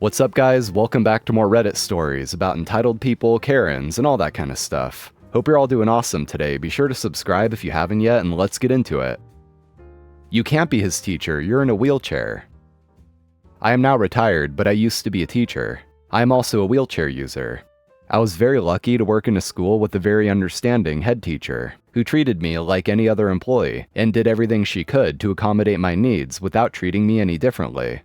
What's up, guys? Welcome back to more Reddit stories about entitled people, Karens, and all that kind of stuff. Hope you're all doing awesome today. Be sure to subscribe if you haven't yet, and let's get into it. You can't be his teacher, you're in a wheelchair. I am now retired, but I used to be a teacher. I am also a wheelchair user. I was very lucky to work in a school with a very understanding head teacher, who treated me like any other employee, and did everything she could to accommodate my needs without treating me any differently.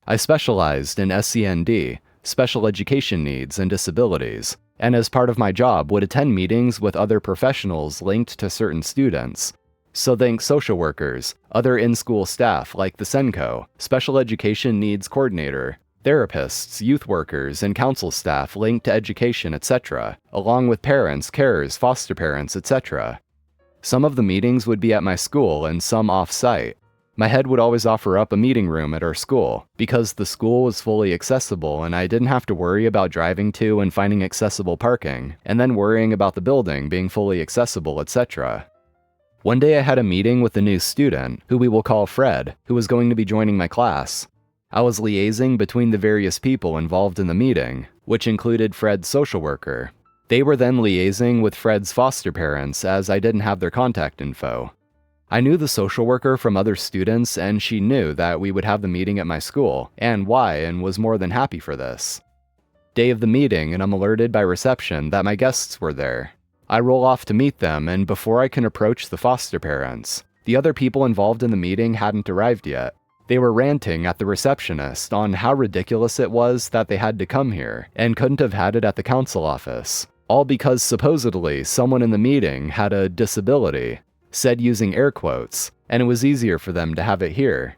I specialized in SEND, special education needs and disabilities, and as part of my job would attend meetings with other professionals linked to certain students. So think social workers, other in-school staff like the SENCO, special education needs coordinator, therapists, youth workers, and council staff linked to education, etc., along with parents, carers, foster parents, etc. Some of the meetings would be at my school and some off-site. My head would always offer up a meeting room at our school, because the school was fully accessible and I didn't have to worry about driving to and finding accessible parking, and then worrying about the building being fully accessible, etc. One day I had a meeting with a new student, who we will call Fred, who was going to be joining my class. I was liaising between the various people involved in the meeting, which included Fred's social worker. They were then liaising with Fred's foster parents as I didn't have their contact info. I knew the social worker from other students, and she knew that we would have the meeting at my school, and why, and was more than happy for this. Day of the meeting, and I'm alerted by reception that my guests were there. I roll off to meet them, and before I can approach the foster parents, the other people involved in the meeting hadn't arrived yet. They were ranting at the receptionist on how ridiculous it was that they had to come here, and couldn't have had it at the council office, all because supposedly someone in the meeting had a disability, said using air quotes, and it was easier for them to have it here.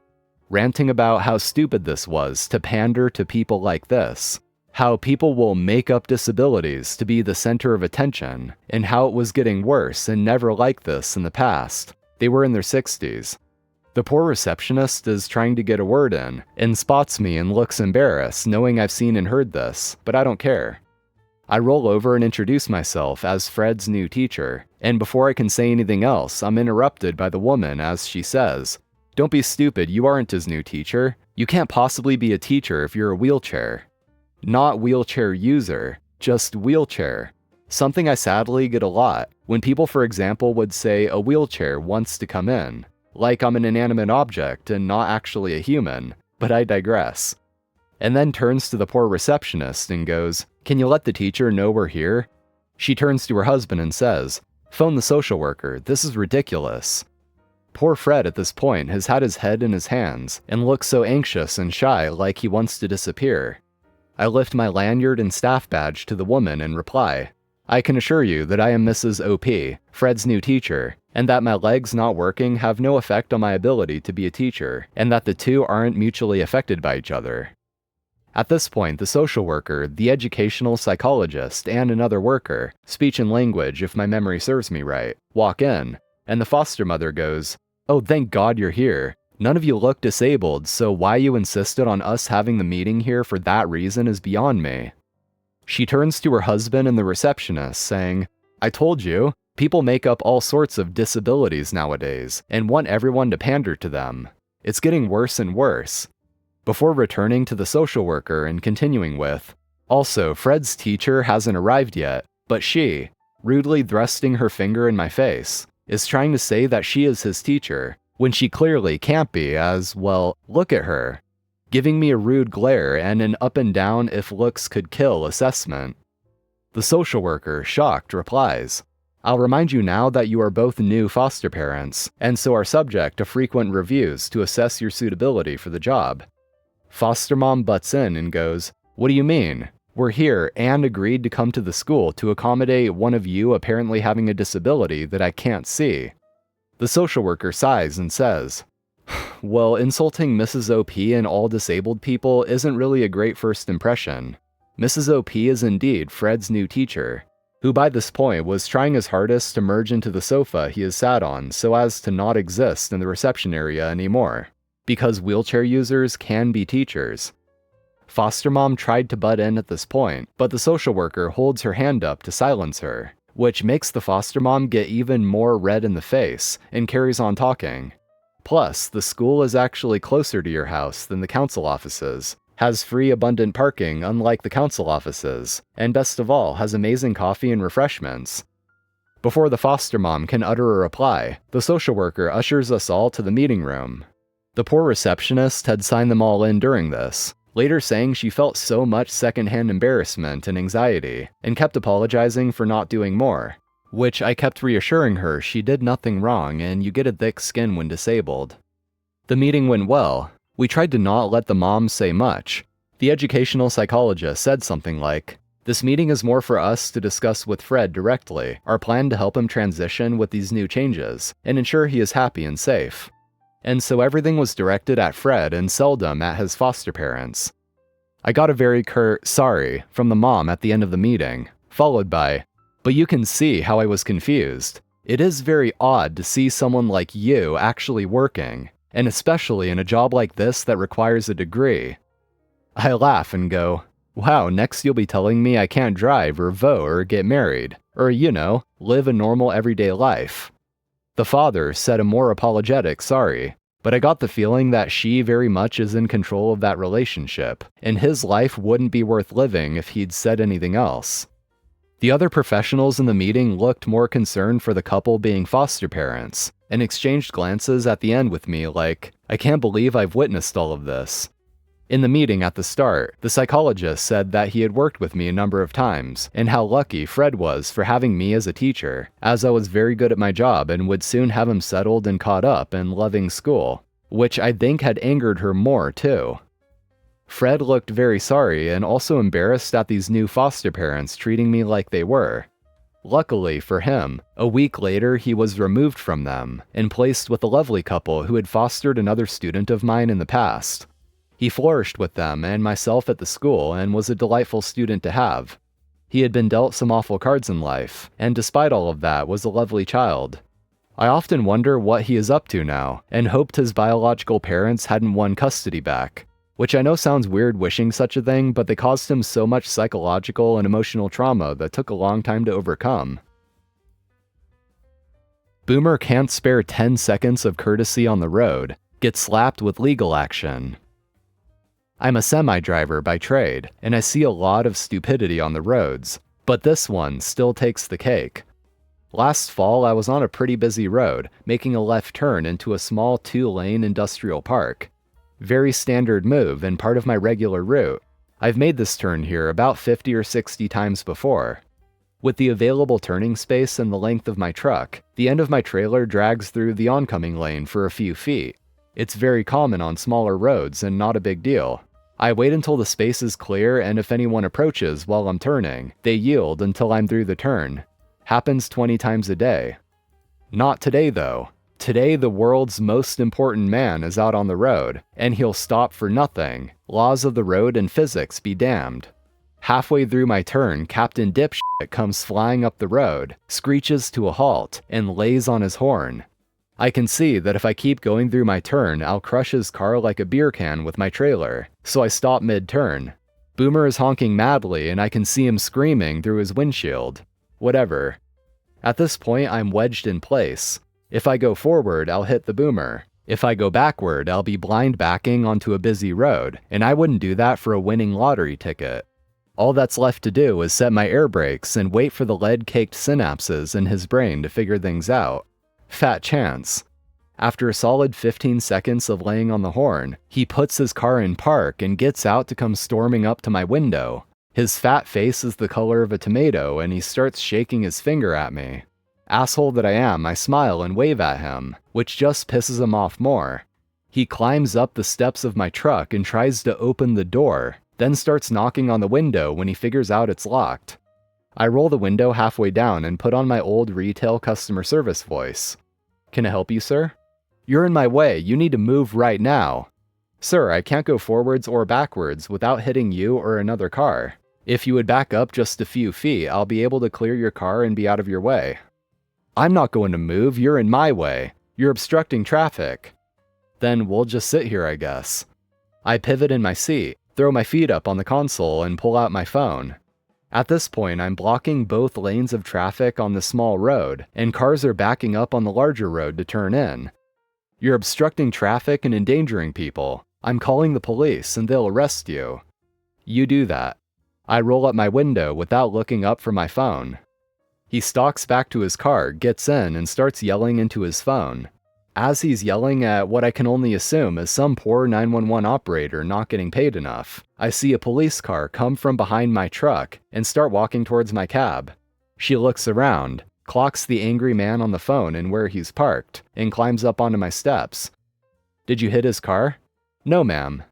Ranting about how stupid this was to pander to people like this, how people will make up disabilities to be the center of attention, and how it was getting worse and never like this in the past. They were in their 60s. The poor receptionist is trying to get a word in, and spots me and looks embarrassed, knowing I've seen and heard this, but I don't care. I roll over and introduce myself as Fred's new teacher, and before I can say anything else, I'm interrupted by the woman as she says, "Don't be stupid, you aren't his new teacher. You can't possibly be a teacher if you're a wheelchair." Not wheelchair user, just wheelchair. Something I sadly get a lot, when people, for example, would say a wheelchair wants to come in, like I'm an inanimate object and not actually a human, but I digress. And then turns to the poor receptionist and goes, "Can you let the teacher know we're here?" She turns to her husband and says, "Phone the social worker, this is ridiculous." Poor Fred at this point has had his head in his hands and looks so anxious and shy like he wants to disappear. I lift my lanyard and staff badge to the woman and reply, "I can assure you that I am Mrs. OP, Fred's new teacher, and that my legs not working have no effect on my ability to be a teacher, and that the two aren't mutually affected by each other." At this point, the social worker, the educational psychologist, and another worker, speech and language if my memory serves me right, walk in, and the foster mother goes, "Oh, thank God you're here. None of you look disabled, so why you insisted on us having the meeting here for that reason is beyond me." She turns to her husband and the receptionist, saying, "I told you, people make up all sorts of disabilities nowadays, and want everyone to pander to them. It's getting worse and worse." Before returning to the social worker and continuing with, "Also, Fred's teacher hasn't arrived yet, but she, rudely thrusting her finger in my face, is trying to say that she is his teacher, when she clearly can't be as, well, look at her," giving me a rude glare and an up and down if looks could kill assessment. The social worker, shocked, replies, "I'll remind you now that you are both new foster parents, and so are subject to frequent reviews to assess your suitability for the job." Foster mom butts in and goes, "What do you mean? We're here and agreed to come to the school to accommodate one of you apparently having a disability that I can't see." The social worker sighs and says, "Well, insulting Mrs. OP and all disabled people isn't really a great first impression. Mrs. OP is indeed Fred's new teacher, who by this point was trying his hardest to merge into the sofa he is sat on so as to not exist in the reception area anymore, because wheelchair users can be teachers." Foster mom tried to butt in at this point, but the social worker holds her hand up to silence her, which makes the foster mom get even more red in the face and carries on talking. Plus, the school is actually closer to your house than the council offices, has free abundant parking unlike the council offices, and best of all, has amazing coffee and refreshments. Before the foster mom can utter a reply, the social worker ushers us all to the meeting room. The poor receptionist had signed them all in during this, later saying she felt so much secondhand embarrassment and anxiety, and kept apologizing for not doing more, which I kept reassuring her she did nothing wrong and you get a thick skin when disabled. The meeting went well. We tried to not let the mom say much. The educational psychologist said something like, "This meeting is more for us to discuss with Fred directly our plan to help him transition with these new changes and ensure he is happy and safe." And so everything was directed at Fred and seldom at his foster parents. I got a very curt "sorry" from the mom at the end of the meeting, followed by, "But you can see how I was confused. It is very odd to see someone like you actually working, and especially in a job like this that requires a degree." I laugh and go, "Wow, next you'll be telling me I can't drive or vote or get married, or, live a normal everyday life." The father said a more apologetic sorry, but I got the feeling that she very much is in control of that relationship, and his life wouldn't be worth living if he'd said anything else. The other professionals in the meeting looked more concerned for the couple being foster parents, and exchanged glances at the end with me like, "I can't believe I've witnessed all of this." In the meeting at the start, the psychologist said that he had worked with me a number of times, and how lucky Fred was for having me as a teacher, as I was very good at my job and would soon have him settled and caught up and loving school, which I think had angered her more too. Fred looked very sorry and also embarrassed at these new foster parents treating me like they were. Luckily for him, a week later he was removed from them and placed with a lovely couple who had fostered another student of mine in the past. He flourished with them and myself at the school and was a delightful student to have. He had been dealt some awful cards in life, and despite all of that was a lovely child. I often wonder what he is up to now, and hoped his biological parents hadn't won custody back. Which I know sounds weird wishing such a thing, but they caused him so much psychological and emotional trauma that took a long time to overcome. Boomer can't spare 10 seconds of courtesy on the road, gets slapped with legal action. I'm a semi-driver by trade, and I see a lot of stupidity on the roads, but this one still takes the cake. Last fall, I was on a pretty busy road, making a left turn into a small 2-lane industrial park. Very standard move and part of my regular route. I've made this turn here about 50 or 60 times before. With the available turning space and the length of my truck, the end of my trailer drags through the oncoming lane for a few feet. It's very common on smaller roads and not a big deal. I wait until the space is clear, and if anyone approaches while I'm turning, they yield until I'm through the turn. Happens 20 times a day. Not today though. Today the world's most important man is out on the road, and he'll stop for nothing. Laws of the road and physics be damned. Halfway through my turn, Captain Dipshit comes flying up the road, screeches to a halt, and lays on his horn. I can see that if I keep going through my turn, I'll crush his car like a beer can with my trailer, so I stop mid-turn. Boomer is honking madly, and I can see him screaming through his windshield. Whatever. At this point, I'm wedged in place. If I go forward, I'll hit the Boomer. If I go backward, I'll be blind backing onto a busy road, and I wouldn't do that for a winning lottery ticket. All that's left to do is set my air brakes and wait for the lead-caked synapses in his brain to figure things out. Fat chance. After a solid 15 seconds of laying on the horn, he puts his car in park and gets out to come storming up to my window. His fat face is the color of a tomato and he starts shaking his finger at me. Asshole that I am, I smile and wave at him, which just pisses him off more. He climbs up the steps of my truck and tries to open the door, then starts knocking on the window when he figures out it's locked. I roll the window halfway down and put on my old retail customer service voice. "Can I help you, sir?" "You're in my way, you need to move right now." "Sir, I can't go forwards or backwards without hitting you or another car. If you would back up just a few feet, I'll be able to clear your car and be out of your way." "I'm not going to move, you're in my way. You're obstructing traffic." "Then we'll just sit here, I guess." I pivot in my seat, throw my feet up on the console, and pull out my phone. At this point, I'm blocking both lanes of traffic on the small road, and cars are backing up on the larger road to turn in. "You're obstructing traffic and endangering people. I'm calling the police and they'll arrest you." "You do that." I roll up my window without looking up from my phone. He stalks back to his car, gets in, and starts yelling into his phone. As he's yelling at what I can only assume is some poor 911 operator not getting paid enough, I see a police car come from behind my truck and start walking towards my cab. She looks around, clocks the angry man on the phone and where he's parked, and climbs up onto my steps. "Did you hit his car?" "No, ma'am."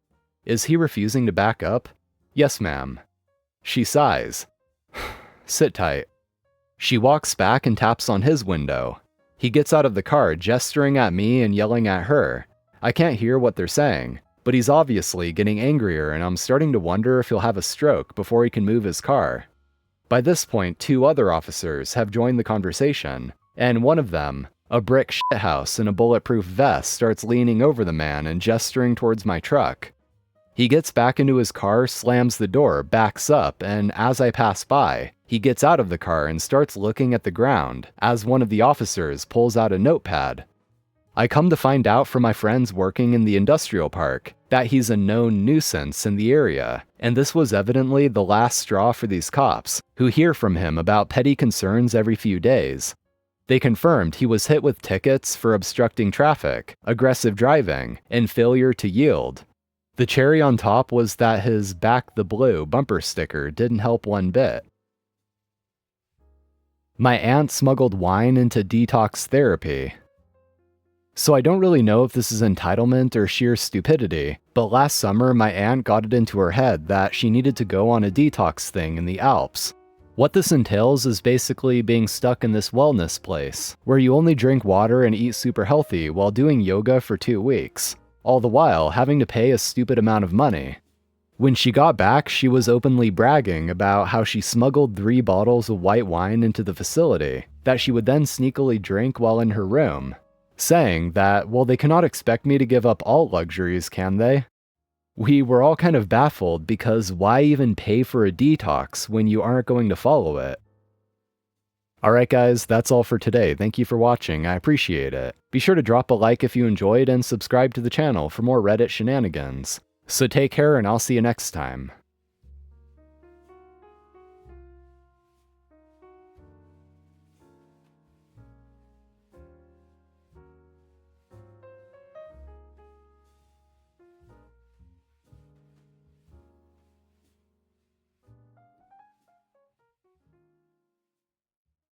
"Is he refusing to back up?" "Yes, ma'am." She sighs. "Sit tight." She walks back and taps on his window. He gets out of the car, gesturing at me and yelling at her. I can't hear what they're saying, but he's obviously getting angrier, and I'm starting to wonder if he'll have a stroke before he can move his car. By this point, 2 other officers have joined the conversation, and one of them, a brick shithouse in a bulletproof vest, starts leaning over the man and gesturing towards my truck. He gets back into his car, slams the door, backs up, and as I pass by, he gets out of the car and starts looking at the ground as one of the officers pulls out a notepad. I come to find out from my friends working in the industrial park that he's a known nuisance in the area, and this was evidently the last straw for these cops, who hear from him about petty concerns every few days. They confirmed he was hit with tickets for obstructing traffic, aggressive driving, and failure to yield. The cherry on top was that his "Back the Blue" bumper sticker didn't help one bit. My aunt smuggled wine into detox therapy. So I don't really know if this is entitlement or sheer stupidity, but last summer my aunt got it into her head that she needed to go on a detox thing in the Alps. What this entails is basically being stuck in this wellness place, where you only drink water and eat super healthy while doing yoga for 2 weeks, all the while having to pay a stupid amount of money. When she got back, she was openly bragging about how she smuggled 3 bottles of white wine into the facility that she would then sneakily drink while in her room, saying that, well, they cannot expect me to give up all luxuries, can they? We were all kind of baffled because why even pay for a detox when you aren't going to follow it? Alright guys, that's all for today. Thank you for watching, I appreciate it. Be sure to drop a like if you enjoyed and subscribe to the channel for more Reddit shenanigans. So take care and I'll see you next time.